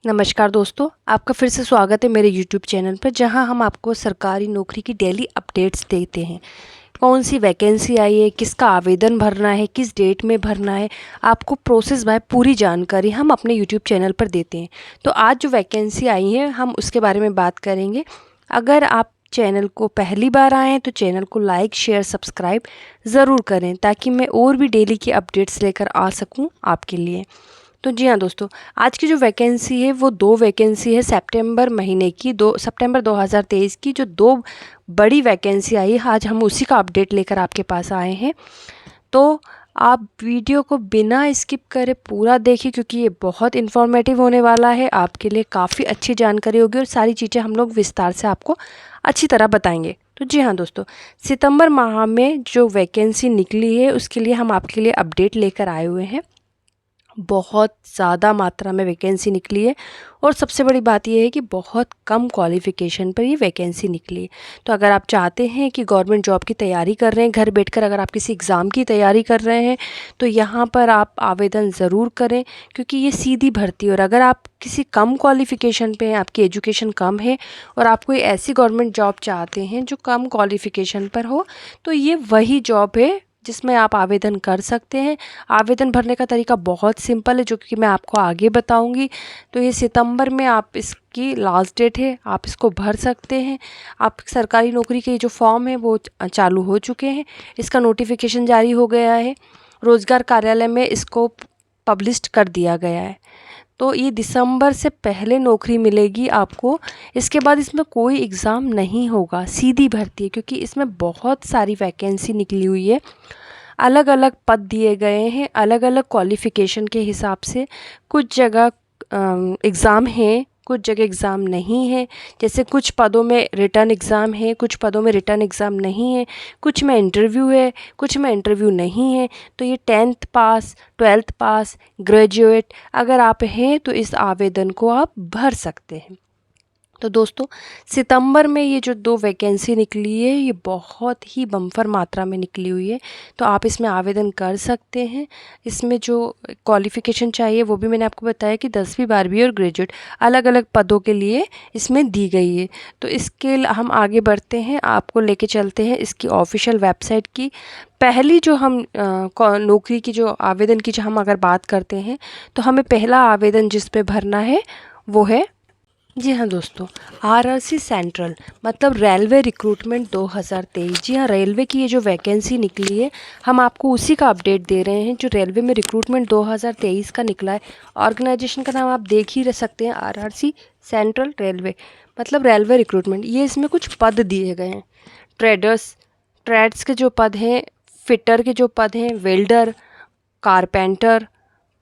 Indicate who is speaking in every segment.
Speaker 1: नमस्कार दोस्तों, आपका फिर से स्वागत है मेरे यूट्यूब चैनल पर, जहां हम आपको सरकारी नौकरी की डेली अपडेट्स देते हैं। कौन सी वैकेंसी आई है, किसका आवेदन भरना है, किस डेट में भरना है, आपको प्रोसेस बाय पूरी जानकारी हम अपने यूट्यूब चैनल पर देते हैं। तो आज जो वैकेंसी आई है हम उसके बारे में बात करेंगे। अगर आप चैनल को पहली बार आए हैं तो चैनल को लाइक शेयर सब्सक्राइब ज़रूर करें, ताकि मैं और भी डेली की अपडेट्स लेकर आ सकूं आपके लिए। तो जी हाँ दोस्तों, आज की जो वैकेंसी है वो दो वैकेंसी है सितंबर महीने की, 2 सितंबर 2023 की जो दो बड़ी वैकेंसी आई है, आज हम उसी का अपडेट लेकर आपके पास आए हैं। तो आप वीडियो को बिना स्किप करे पूरा देखिए, क्योंकि ये बहुत इन्फॉर्मेटिव होने वाला है, आपके लिए काफ़ी अच्छी जानकारी होगी और सारी चीज़ें हम लोग विस्तार से आपको अच्छी तरह बताएंगे। तो जी हाँ दोस्तों, सितंबर माह में जो वैकेंसी निकली है उसके लिए हम आपके लिए अपडेट लेकर आए हुए हैं। बहुत ज़्यादा मात्रा में वैकेंसी निकली है और सबसे बड़ी बात यह है कि बहुत कम क्वालिफ़िकेशन पर ये वैकेंसी निकली है। तो अगर आप चाहते हैं कि गवर्नमेंट जॉब की तैयारी कर रहे हैं, घर बैठकर अगर आप किसी एग्ज़ाम की तैयारी कर रहे हैं, तो यहाँ पर आप आवेदन ज़रूर करें, क्योंकि ये सीधी भर्ती है। और अगर आप किसी कम क्वालिफ़िकेशन पे हैं, आपकी एजुकेशन कम है और आप कोई ऐसी गवर्नमेंट जॉब चाहते हैं जो कम क्वालिफ़िकेशन पर हो, तो ये वही जॉब है जिसमें आप आवेदन कर सकते हैं। आवेदन भरने का तरीका बहुत सिंपल है, जो कि मैं आपको आगे बताऊंगी। तो ये सितंबर में आप इसकी लास्ट डेट है, आप इसको भर सकते हैं। आप सरकारी नौकरी के जो फॉर्म है वो चालू हो चुके हैं, इसका नोटिफिकेशन जारी हो गया है, रोजगार कार्यालय में इसको पब्लिश कर दिया गया है। तो ये दिसंबर से पहले नौकरी मिलेगी आपको। इसके बाद इसमें कोई एग्ज़ाम नहीं होगा, सीधी भर्ती है, क्योंकि इसमें बहुत सारी वैकेंसी निकली हुई है। अलग अलग पद दिए गए हैं, अलग अलग क्वालिफ़िकेशन के हिसाब से। कुछ जगह एग्ज़ाम है, कुछ जगह एग्ज़ाम नहीं है। जैसे कुछ पदों में रिटर्न एग्ज़ाम है, कुछ पदों में रिटर्न एग्ज़ाम नहीं है, कुछ में इंटरव्यू है, कुछ में इंटरव्यू नहीं है। तो ये 10th पास, 12th पास, ग्रेजुएट अगर आप हैं तो इस आवेदन को आप भर सकते हैं। तो दोस्तों, सितंबर में ये जो दो वैकेंसी निकली है ये बहुत ही बम्पर मात्रा में निकली हुई है, तो आप इसमें आवेदन कर सकते हैं। इसमें जो क्वालिफ़िकेशन चाहिए वो भी मैंने आपको बताया कि 10वीं 12वीं और ग्रेजुएट अलग अलग पदों के लिए इसमें दी गई है। तो इसके हम आगे बढ़ते हैं, आपको लेके चलते हैं इसकी ऑफिशियल वेबसाइट की। पहली जो हम नौकरी की जो आवेदन की जो हम अगर बात करते हैं, तो हमें पहला आवेदन जिस पे भरना है वो है, जी हाँ दोस्तों, आरआरसी सेंट्रल मतलब रेलवे रिक्रूटमेंट 2023। जी हाँ, रेलवे की ये जो वैकेंसी निकली है हम आपको उसी का अपडेट दे रहे हैं, जो रेलवे में रिक्रूटमेंट 2023 का निकला है। ऑर्गेनाइजेशन का नाम आप देख ही सकते हैं, आरआरसी सेंट्रल रेलवे मतलब रेलवे रिक्रूटमेंट। ये इसमें कुछ पद दिए गए हैं, ट्रेड्स के जो पद हैं, फिटर के जो पद हैं, वेल्डर, कारपेंटर,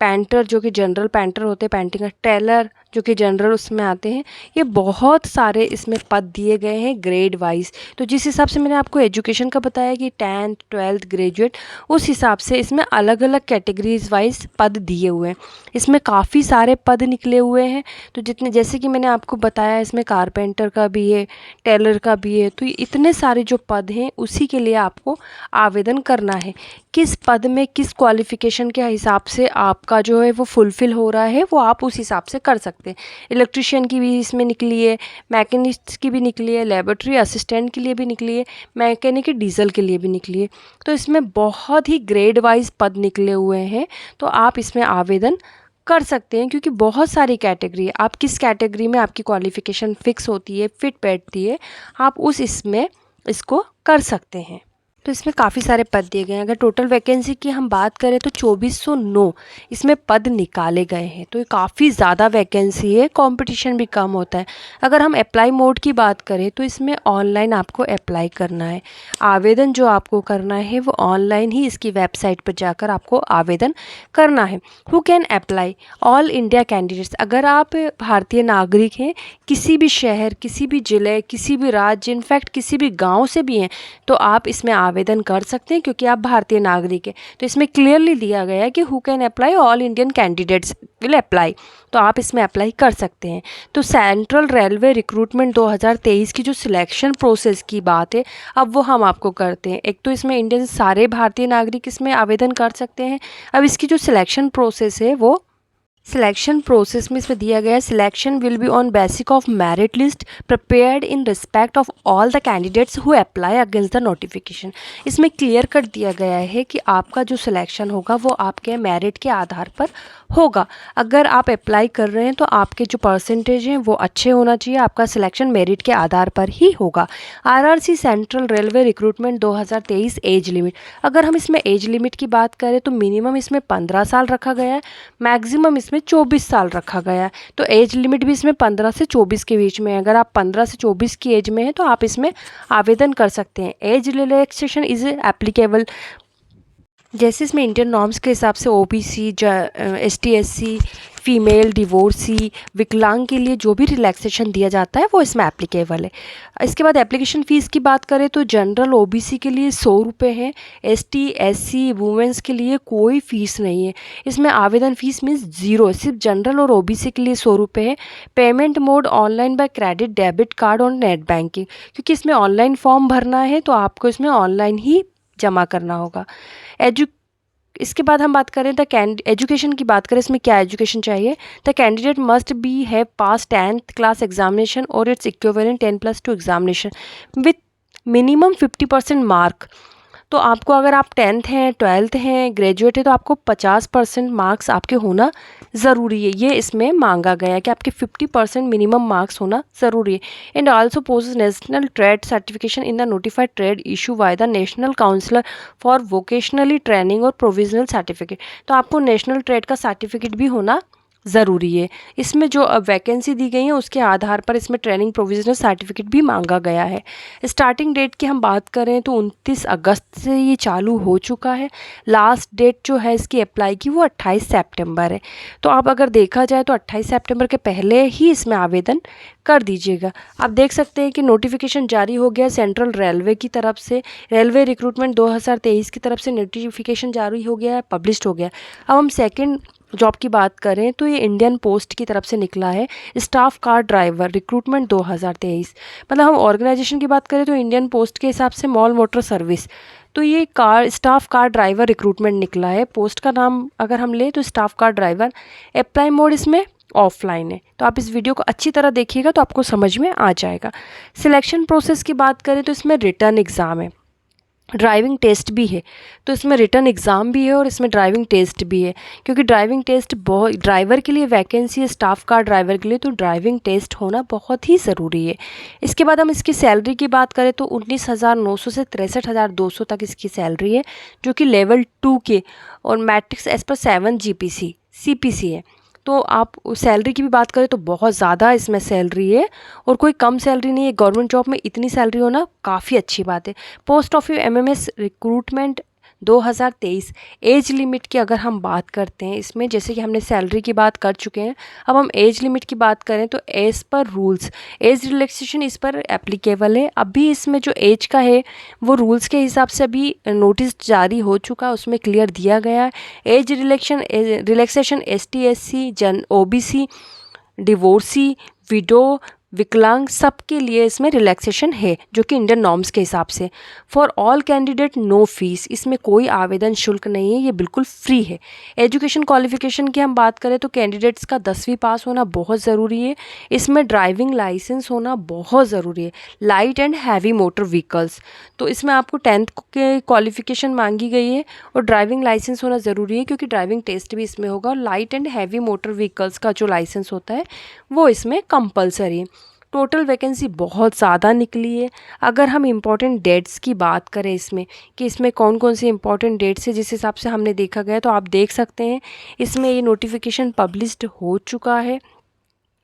Speaker 1: पेंटर जो कि जनरल पेंटर होते हैं, पेंटिंग, टेलर जो कि जनरल उसमें आते हैं। ये बहुत सारे इसमें पद दिए गए हैं ग्रेड वाइज। तो जिस हिसाब से मैंने आपको एजुकेशन का बताया कि 10th 12th ग्रेजुएट, उस हिसाब से इसमें अलग अलग कैटेगरीज वाइज पद दिए हुए हैं। इसमें काफ़ी सारे पद निकले हुए हैं। तो जितने, जैसे कि मैंने आपको बताया, इसमें कारपेंटर का भी है, टेलर का भी है। तो इतने सारे जो पद हैं उसी के लिए आपको आवेदन करना है। किस पद में किस क्वालिफ़िकेशन के हिसाब से आपका जो है वो फुलफ़िल हो रहा है वो आप उस हिसाब से कर सकते हैं। इलेक्ट्रिशियन की भी इसमें निकली है, मैकेनिस्ट की भी निकली है, लेबोरेटरी असिस्टेंट के लिए भी निकली है, मैकेनिक डीजल के लिए भी निकली है। तो इसमें बहुत ही ग्रेड वाइज पद निकले हुए हैं, तो आप इसमें आवेदन कर सकते हैं। क्योंकि बहुत सारी कैटेगरी है, आप किस कैटेगरी में आपकी क्वालिफ़िकेशन फ़िक्स होती है, फिट बैठती है, आप उस इसमें इसको कर सकते हैं। तो इसमें काफ़ी सारे पद दिए गए हैं। अगर टोटल वैकेंसी की हम बात करें तो 2409 इसमें पद निकाले गए हैं। तो ये काफ़ी ज़्यादा वैकेंसी है, कंपटीशन भी कम होता है। अगर हम अप्लाई मोड की बात करें तो इसमें ऑनलाइन आपको अप्लाई करना है। आवेदन जो आपको करना है वो ऑनलाइन ही इसकी वेबसाइट पर जाकर आपको आवेदन करना है। Who can apply? All India candidates. अगर आप भारतीय नागरिक हैं, किसी भी शहर, किसी भी ज़िले, किसी भी राज्य, इनफैक्ट किसी भी गाँव से भी हैं, तो आप इसमें आवेदन कर सकते हैं, क्योंकि आप भारतीय नागरिक हैं। तो इसमें क्लियरली दिया गया है कि who can apply, all Indian candidates will apply. तो आप इसमें अप्लाई कर सकते हैं। तो सेंट्रल रेलवे रिक्रूटमेंट 2023 की जो सिलेक्शन प्रोसेस की बात है, अब वो हम आपको करते हैं। एक तो इसमें इंडियन सारे भारतीय नागरिक इसमें आवेदन कर सकते हैं। अब इसकी जो सिलेक्शन प्रोसेस है वो सिलेक्शन प्रोसेस में इसमें दिया गया है, selection will be on basic of merit list prepared in respect of all the candidates who apply against the notification. इसमें क्लियर कर दिया गया है कि आपका जो सिलेक्शन होगा वो आपके मेरिट के आधार पर होगा। अगर आप अप्लाई कर रहे हैं तो आपके जो परसेंटेज हैं वो अच्छे होना चाहिए, आपका सिलेक्शन मेरिट के आधार पर ही होगा। RRC central railway recruitment 2023 age limit, अगर हम इसमें एज लिमिट की बात करें तो मिनिमम इसमें 15 साल रखा गया है, मैक्सिमम इसमें 24 साल रखा गया है। तो एज लिमिट भी इसमें 15 से 24 के बीच में है। अगर आप 15 से 24 की एज में हैं तो आप इसमें आवेदन कर सकते हैं। एज रिलैक्सेशन इज़ एप्लीकेबल, जैसे इसमें इंडियन नॉर्म्स के हिसाब से OBC, ST, SC, female, divorcee, विकलांग के लिए जो भी रिलैक्सेशन दिया जाता है वो इसमें एप्लीकेबल है। इसके बाद एप्लीकेशन फ़ीस की बात करें तो जनरल ओबीसी के लिए 100 रुपये है, एसटी, एससी, वुमेंस के लिए कोई फ़ीस नहीं है। इसमें आवेदन फ़ीस मीन्स ज़ीरो, सिर्फ जनरल और ओबीसी के लिए 100 रुपये है। Payment mode online by credit, debit card और नेट बैंकिंग, क्योंकि इसमें ऑनलाइन फॉर्म भरना है तो आपको इसमें ऑनलाइन ही जमा करना होगा। इसके बाद हम बात करें एजुकेशन की बात करें, इसमें क्या एजुकेशन चाहिए। The candidate must be have pass 10th class examination और its equivalent 10+2 examination with minimum 50% mark. तो आपको अगर आप 10th हैं, 12th हैं, ग्रेजुएट है तो आपको 50% मार्क्स आपके होना ज़रूरी है। ये इसमें मांगा गया है कि आपके 50% मिनिमम मार्क्स होना ज़रूरी है। And also possess national trade certification in the notified trade issue by the national council for vocationally training और प्रोविजनल सर्टिफिकेट। तो आपको नेशनल ट्रेड का सर्टिफिकेट भी होना ज़रूरी है। इसमें जो वैकेंसी दी गई है उसके आधार पर इसमें ट्रेनिंग प्रोविजनल सर्टिफिकेट भी मांगा गया है। स्टार्टिंग डेट की हम बात करें तो 29 अगस्त से ये चालू हो चुका है। लास्ट डेट जो है इसकी अप्लाई की वो 28 सितंबर है। तो आप अगर देखा जाए तो 28 सितंबर के पहले ही इसमें आवेदन कर दीजिएगा। आप देख सकते हैं कि नोटिफिकेशन जारी हो गया सेंट्रल रेलवे की तरफ से, रेलवे रिक्रूटमेंट 2023 की तरफ से नोटिफिकेशन जारी हो गया है, पब्लिश्ड हो गया। अब हम सेकेंड जॉब की बात करें तो ये इंडियन पोस्ट की तरफ से निकला है, स्टाफ कार ड्राइवर रिक्रूटमेंट 2023। मतलब हम ऑर्गेनाइजेशन की बात करें तो इंडियन पोस्ट के हिसाब से मॉल मोटर सर्विस, तो ये स्टाफ कार ड्राइवर रिक्रूटमेंट निकला है। पोस्ट का नाम अगर हम लें तो staff car driver. Apply mode इसमें ऑफलाइन है। तो आप इस वीडियो को अच्छी तरह देखिएगा तो आपको समझ में आ जाएगा। सिलेक्शन प्रोसेस की बात करें तो इसमें रिटर्न एग्ज़ाम है, ड्राइविंग टेस्ट भी है। तो इसमें रिटर्न एग्ज़ाम भी है और इसमें ड्राइविंग टेस्ट भी है, क्योंकि ड्राइविंग टेस्ट बहुत ड्राइवर के लिए वैकेंसी है, स्टाफ कार ड्राइवर के लिए, तो ड्राइविंग टेस्ट होना बहुत ही ज़रूरी है। इसके बाद हम इसकी सैलरी की बात करें तो 19,900 से 63,200 तक इसकी सैलरी है, जो कि लेवल 2 के और matrix as per 7 GPC CPC है। तो आप सैलरी की भी बात करें तो बहुत ज़्यादा इसमें सैलरी है और कोई कम सैलरी नहीं है। गवर्नमेंट जॉब में इतनी सैलरी होना काफ़ी अच्छी बात है। Post office MMS recruitment 2023। Age limit की अगर हम बात करते हैं इसमें, जैसे कि हमने सैलरी की बात कर चुके हैं, अब हम एज लिमिट की बात करें तो as per rules age relaxation इस पर एप्लीकेबल है। अभी इसमें जो एज का है वो रूल्स के हिसाब से अभी नोटिस जारी हो चुका है, उसमें क्लियर दिया गया है। Age relaxation ST SC OBC, divorcee, window, विकलांग सबके लिए इसमें रिलैक्सेशन है, जो कि इंडियन नॉर्म्स के हिसाब से। For all candidate no fees, इसमें कोई आवेदन शुल्क नहीं है, ये बिल्कुल फ्री है। एजुकेशन क्वालिफिकेशन की हम बात करें तो कैंडिडेट्स का 10वीं पास होना बहुत ज़रूरी है। इसमें ड्राइविंग लाइसेंस होना बहुत ज़रूरी है, light and heavy motor vehicles. तो इसमें आपको 10th के क्वालिफिकेशन मांगी गई है और ड्राइविंग लाइसेंस होना ज़रूरी है, क्योंकि ड्राइविंग टेस्ट भी इसमें होगा। और light and heavy motor vehicles का जो लाइसेंस होता है वो इसमें कंपलसरी है। टोटल वैकेंसी बहुत ज़्यादा निकली है। अगर हम इम्पॉर्टेंट डेट्स की बात करें इसमें कि इसमें कौन कौन सी इम्पॉर्टेंट डेट्स है जिस हिसाब से हमने देखा गया, तो आप देख सकते हैं इसमें ये नोटिफिकेशन पब्लिश्ड हो चुका है।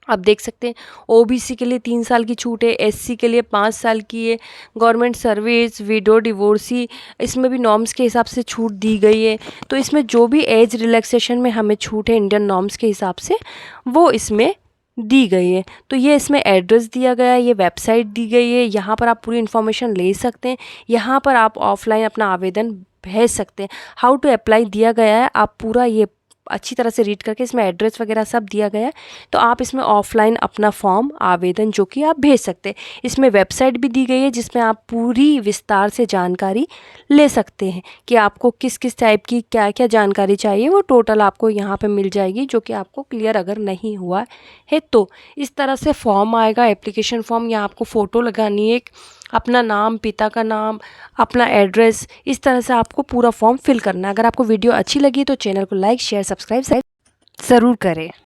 Speaker 1: आप देख सकते हैं OBC के लिए 3 साल की छूट है, SC के लिए 5 साल की है, गवर्नमेंट सर्विस, विडो, डिवोर्सी, इसमें भी नॉर्म्स के हिसाब से छूट दी गई है। तो इसमें जो भी एज रिलैक्सेशन में हमें छूट है इंडियन नॉर्म्स के हिसाब से वो इसमें दी गई है। तो ये इसमें एड्रेस दिया गया है, ये वेबसाइट दी गई है, यहाँ पर आप पूरी इन्फॉर्मेशन ले सकते हैं। यहाँ पर आप ऑफलाइन अपना आवेदन भेज सकते हैं। हाउ टू अप्लाई दिया गया है, आप पूरा ये अच्छी तरह से रीड करके, इसमें एड्रेस वगैरह सब दिया गया है। तो आप इसमें ऑफलाइन अपना फॉर्म आवेदन जो कि आप भेज सकते हैं। इसमें वेबसाइट भी दी गई है जिसमें आप पूरी विस्तार से जानकारी ले सकते हैं कि आपको किस किस टाइप की क्या क्या जानकारी चाहिए, वो टोटल आपको यहाँ पे मिल जाएगी, जो कि आपको क्लियर अगर नहीं हुआ है तो। इस तरह से फॉर्म आएगा, एप्लीकेशन फॉर्म। यहाँ आपको फ़ोटो लगानी है, अपना नाम, पिता का नाम, अपना एड्रेस, इस तरह से आपको पूरा फॉर्म फिल करना है। अगर आपको वीडियो अच्छी लगी तो चैनल को लाइक शेयर सब्सक्राइब ज़रूर करें।